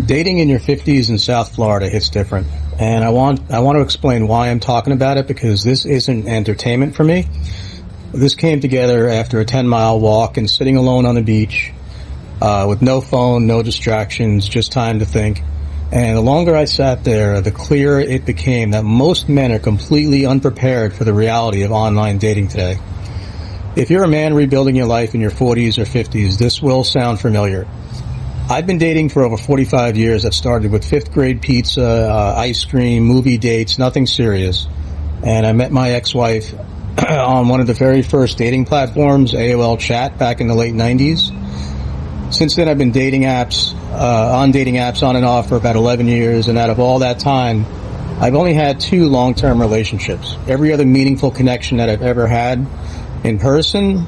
Dating in your 50s in South Florida hits different. And I want to explain why I'm talking about it, because this isn't entertainment for me. This came together after a 10-mile walk and sitting alone on the beach, with no phone, no distractions, just time to think. And the longer I sat there, the clearer it became that most men are completely unprepared for the reality of online dating today. If you're a man rebuilding your life in your 40s or 50s, this will sound familiar. I've been dating for over 45 years. I've started with fifth grade pizza, ice cream, movie dates, nothing serious. And I met my ex-wife on one of the very first dating platforms, AOL Chat, back in the late 90s. Since then, I've been dating apps, on and off for about 11 years. And out of all that time, I've only had 2 long-term relationships. Every other meaningful connection that I've ever had in person,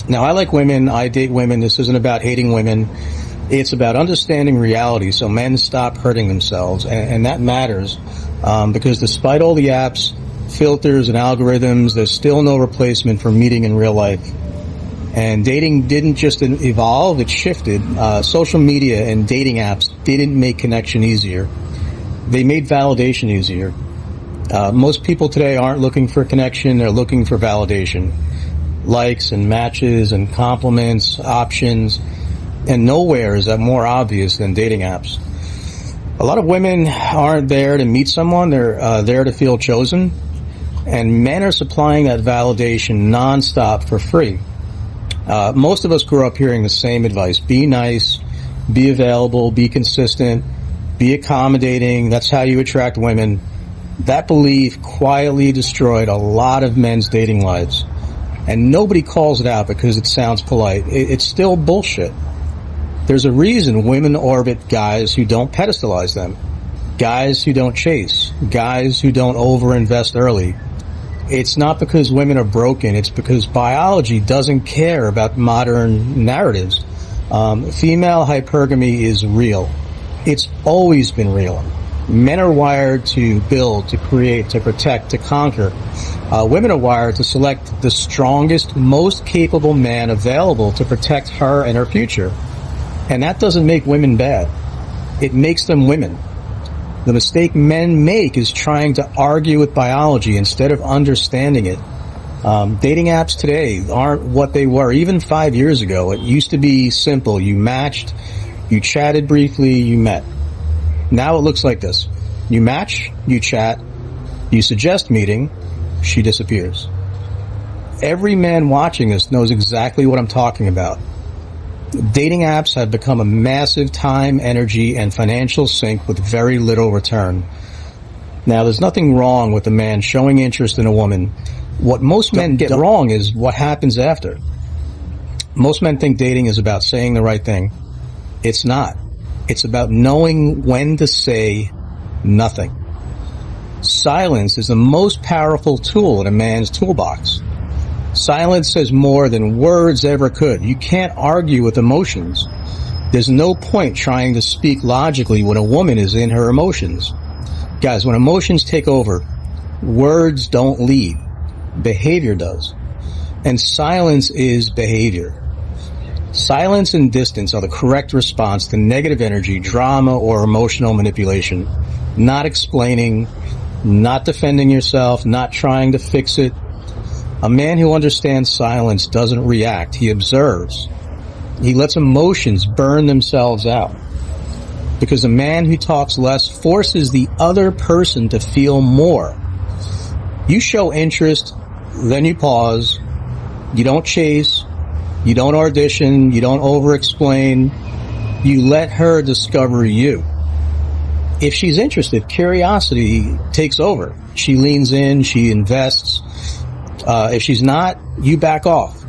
now, I like women. I date women. This isn't about hating women. It's about understanding reality so men stop hurting themselves. And that matters because despite all the apps, filters, and algorithms, there's still no replacement for meeting in real life. And dating didn't just evolve, it shifted. Social media and dating apps didn't make connection easier. They made validation easier. Most people today aren't looking for connection. They're looking for validation. Likes and matches and compliments, options, and nowhere is that more obvious than dating apps. A lot of women aren't there to meet someone, they're there to feel chosen, and men are supplying that validation nonstop for free. Most of us grew up hearing the same advice: be nice, be available, be consistent, be accommodating. That's how you attract women. That belief quietly destroyed a lot of men's dating lives. And nobody calls it out because it sounds polite. It's still bullshit. There's a reason women orbit guys who don't pedestalize them, guys who don't chase, guys who don't overinvest early. It's not because women are broken. It's because biology doesn't care about modern narratives. Female hypergamy is real. It's always been real. Men are wired to build, to create, to protect, to conquer. Women are wired to select the strongest, most capable man available to protect her and her future. And that doesn't make women bad. It makes them women. The mistake men make is trying to argue with biology instead of understanding it. Dating apps today aren't what they were even 5 years ago. It used to be simple. You matched, you chatted briefly, you met. Now it looks like this. You match, you chat, you suggest meeting, she disappears. Every man watching this knows exactly what I'm talking about. Dating apps have become a massive time, energy, and financial sink with very little return. Now, there's nothing wrong with a man showing interest in a woman. What most men get wrong is what happens after. Most men think dating is about saying the right thing. It's not. It's about knowing when to say nothing. Silence is the most powerful tool in a man's toolbox. Silence says more than words ever could. You can't argue with emotions. There's no point trying to speak logically when a woman is in her emotions. Guys, when emotions take over, words don't lead. Behavior does. And silence is behavior. Silence and distance are the correct response to negative energy, drama, or emotional manipulation. Not explaining, not defending yourself, not trying to fix it. A man who understands silence doesn't react. He observes. He lets emotions burn themselves out. Because a man who talks less forces the other person to feel more. You show interest, then you pause. You don't chase. You don't audition, you don't over-explain. You let her discover you. If she's interested, curiosity takes over. She leans in, she invests. If she's not, you back off.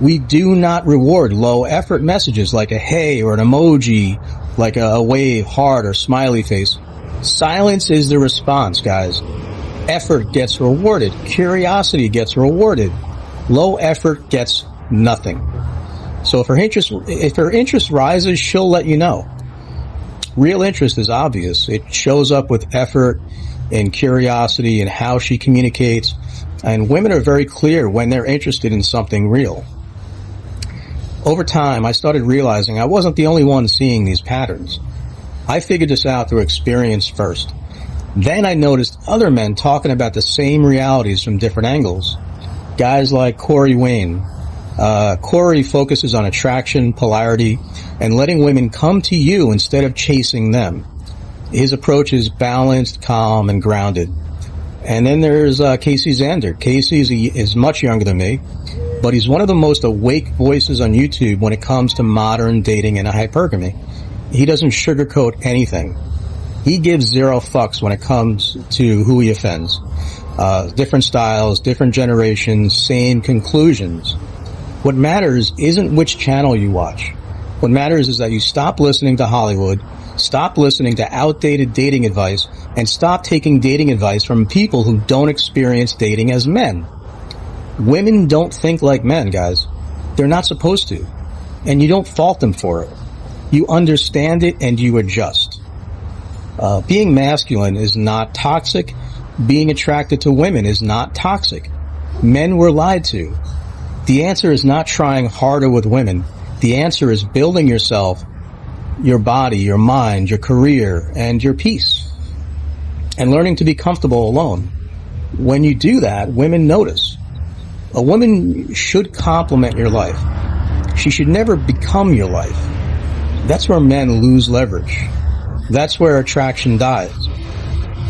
We do not reward low-effort messages like a hey or an emoji, like a wave, heart, or smiley face. Silence is the response, guys. Effort gets rewarded. Curiosity gets rewarded. Low effort gets nothing. So if her interest rises, she'll let you know. Real interest is obvious. It shows up with effort and curiosity and how she communicates. And women are very clear when they're interested in something real. Over time, I started realizing I wasn't the only one seeing these patterns. I figured this out through experience first. Then I noticed other men talking about the same realities from different angles. Guys like Corey Wayne. Corey focuses on attraction, polarity, and letting women come to you instead of chasing them. His approach is balanced, calm, and grounded. And then there's Casey Zander. Casey is much younger than me, but he's one of the most awake voices on YouTube when it comes to modern dating and hypergamy. He doesn't sugarcoat anything. He gives zero fucks when it comes to who he offends. Different styles, different generations, same conclusions. What matters isn't which channel you watch. What matters is that you stop listening to Hollywood, stop listening to outdated dating advice, and stop taking dating advice from people who don't experience dating as men. Women don't think like men, guys. They're not supposed to. And you don't fault them for it. You understand it and you adjust. Being masculine is not toxic. Being attracted to women is not toxic. Men were lied to. The answer is not trying harder with women. The answer is building yourself, your body, your mind, your career, and your peace. And learning to be comfortable alone. When you do that, women notice. A woman should complement your life. She should never become your life. That's where men lose leverage. That's where attraction dies.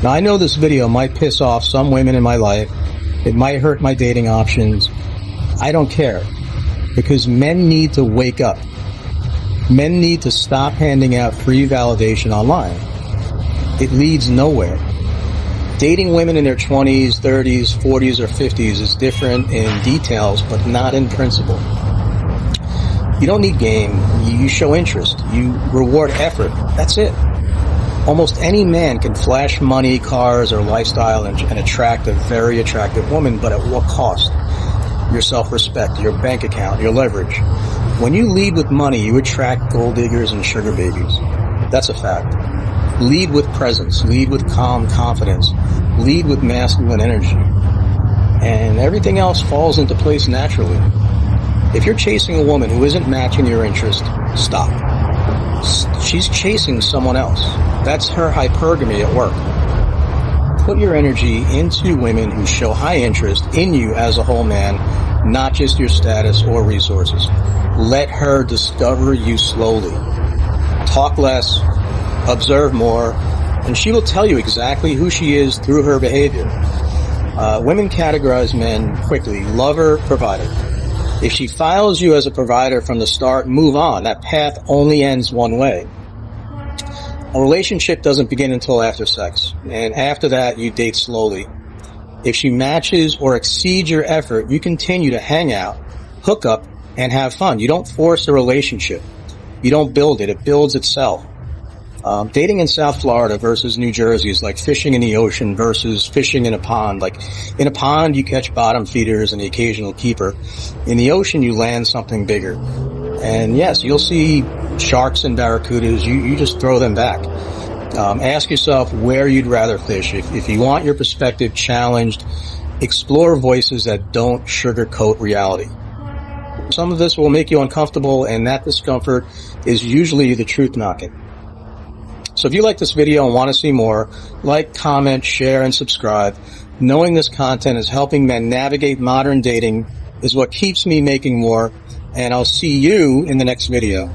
Now, I know this video might piss off some women in my life. It might hurt my dating options. I don't care, because men need to wake up. Men need to stop handing out free validation online. It leads nowhere. Dating women in their 20s, 30s, 40s, or 50s is different in details, but not in principle. You don't need game. You show interest. You reward effort. That's it. Almost any man can flash money, cars, or lifestyle and attract a very attractive woman, but at what cost? Your self-respect, your bank account, your leverage. When you lead with money, you attract gold diggers and sugar babies. That's a fact. Lead with presence. Lead with calm confidence. Lead with masculine energy. And everything else falls into place naturally. If you're chasing a woman who isn't matching your interest, stop. She's chasing someone else. That's her hypergamy at work. Put your energy into women who show high interest in you as a whole man, not just your status or resources. Let her discover you slowly. Talk less, observe more, and she will tell you exactly who she is through her behavior. Women categorize men quickly: lover, provider. If she files you as a provider from the start, move on. That path only ends one way. A relationship doesn't begin until after sex, and after that, you date slowly. If she matches or exceeds your effort, you continue to hang out, hook up, and have fun. You don't force a relationship. You don't build it. It builds itself. Dating in South Florida versus New Jersey is like fishing in the ocean versus fishing in a pond. Like, in a pond, you catch bottom feeders and the occasional keeper. In the ocean, you land something bigger. And yes, you'll see sharks and barracudas. You just throw them back. Ask yourself where you'd rather fish. If you want your perspective challenged, explore voices that don't sugarcoat reality. Some of this will make you uncomfortable, and that discomfort is usually the truth knocking. So if you like this video and want to see more, like, comment, share, and subscribe. Knowing this content is helping men navigate modern dating is what keeps me making more, and I'll see you in the next video.